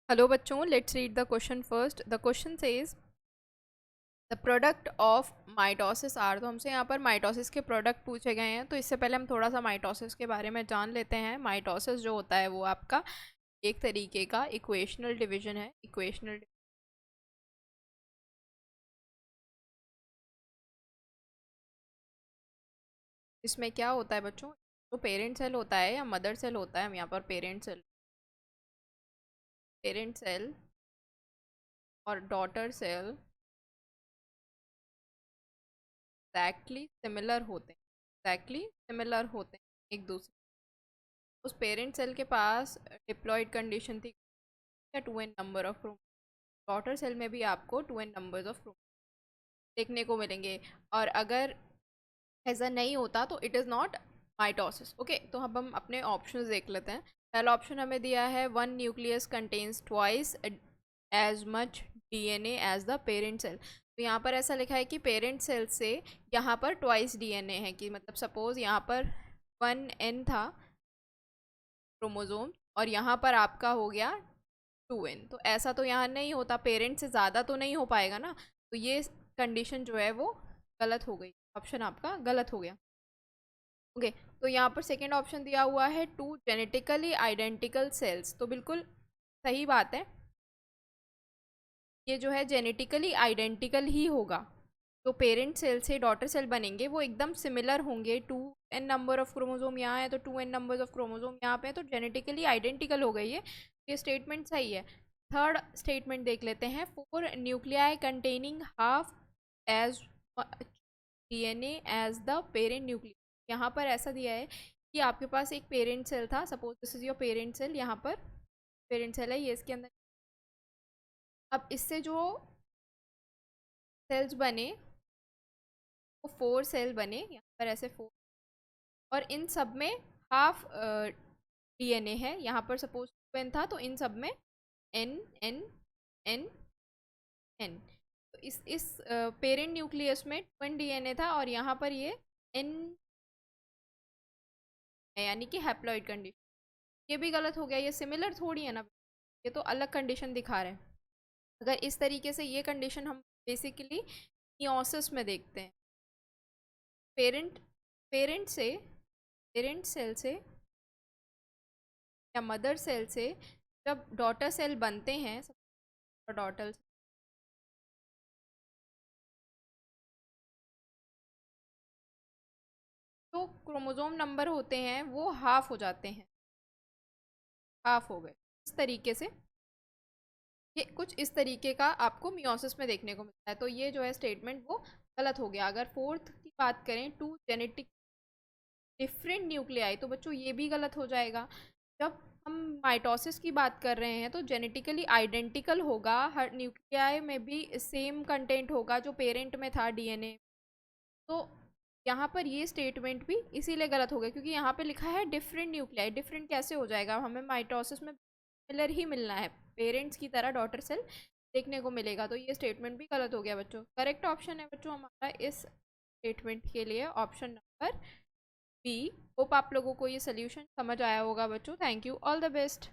Hello बच्चों, let's read the question first. The question says the product of mitosis are. तो हमसे यहाँ पर माइटोसिस के प्रोडक्ट पूछे गए हैं। तो इससे पहले हम थोड़ा सा माइटोसिस के बारे में जान लेते हैं। माइटोसिस जो होता है वो आपका एक तरीके का इक्वेशनल डिवीजन है। इक्वेशनल इसमें क्या होता है बच्चों, जो पेरेंट सेल होता है या मदर सेल होता है, हम यहाँ पर पेरेंट सेल और डॉटर सेल एग्जैक्टली सिमिलर होते हैं एक दूसरे। उस पेरेंट सेल के पास डिप्लॉयड कंडीशन थी या 2n number of chrome. Daughter cell में भी आपको 2n नंबर्स ऑफ क्रोम देखने को मिलेंगे। और अगर ऐसा नहीं होता तो it is not mitosis. Okay, तो अब हम अपने ऑप्शंस देख लेते हैं। पहला ऑप्शन हमें दिया है one nucleus contains twice as much DNA as the parent cell. तो यहाँ पर ऐसा लिखा है कि पेरेंट सेल से यहाँ पर ट्वाइस डीएनए है, कि मतलब सपोज यहाँ पर 1n था क्रोमोजोम और यहाँ पर आपका हो गया 2n। तो ऐसा तो यहाँ नहीं होता, पेरेंट से ज़्यादा तो नहीं हो पाएगा ना। तो ये कंडीशन जो है वो गलत हो गई, ऑप्शन आपका गलत हो गया। ओके, तो यहाँ पर सेकेंड ऑप्शन दिया हुआ है टू जेनेटिकली आइडेंटिकल सेल्स। तो बिल्कुल सही बात है, ये जो है जेनेटिकली आइडेंटिकल ही होगा। तो पेरेंट सेल से डॉटर सेल बनेंगे वो एकदम सिमिलर होंगे। 2n नंबर ऑफ क्रोमोजोम यहाँ है तो 2n नंबर ऑफ क्रोमोजोम यहाँ पे है, तो जेनेटिकली आइडेंटिकल हो गई है। ये स्टेटमेंट सही है। थर्ड स्टेटमेंट देख लेते हैं। Four nuclei containing half as DNA as the parent nucleus. यहाँ पर ऐसा दिया है कि आपके पास एक पेरेंट सेल था, suppose this is your parent cell. यहाँ पर पेरेंट सेल है ये, इसके अंदर अब इससे जो सेल्स बने वो 4 सेल बने यहाँ पर, ऐसे 4। और इन सब में हाफ डीएनए है। यहाँ पर सपोज 2n था तो इन सब में n n n n। तो इस पेरेंट न्यूक्लियस में 2n डीएनए था और यहाँ पर ये n है, यानी कि हैप्लॉइड कंडीशन। ये भी गलत हो गया, ये सिमिलर थोड़ी है ना, ये तो अलग कंडीशन दिखा रहे हैं। अगर इस तरीके से ये कंडीशन हम बेसिकली मियोसिस में देखते हैं। पेरेंट पेरेंट से पेरेंट सेल से या मदर सेल से जब डॉटर सेल बनते हैं, डॉटर, तो क्रोमोसोम नंबर होते हैं वो हाफ हो जाते हैं, हाफ हो गए इस तरीके से। ये कुछ इस तरीके का आपको मियोसिस में देखने को मिलता है। तो ये जो है स्टेटमेंट वो गलत हो गया। अगर फोर्थ की बात करें, टू जेनेटिक डिफरेंट न्यूक्लियाई, तो बच्चों ये भी गलत हो जाएगा। जब हम माइटोसिस की बात कर रहे हैं तो जेनेटिकली आइडेंटिकल होगा, हर न्यूक्लियाई में भी सेम कंटेंट होगा जो पेरेंट में था डीएनए। तो यहाँ पर ये स्टेटमेंट भी इसीलिए गलत हो गया क्योंकि यहाँ पे लिखा है डिफरेंट न्यूक्लियाई। डिफरेंट कैसे हो जाएगा, हमें माइटोसिस में सिमिलर ही मिलना है, पेरेंट्स की तरह डॉटर सेल देखने को मिलेगा। तो ये स्टेटमेंट भी गलत हो गया बच्चों। करेक्ट ऑप्शन है बच्चों हमारा इस स्टेटमेंट के लिए ऑप्शन नंबर बी। होप आप लोगों को ये सोल्यूशन समझ आया होगा बच्चों। Thank you, all the best.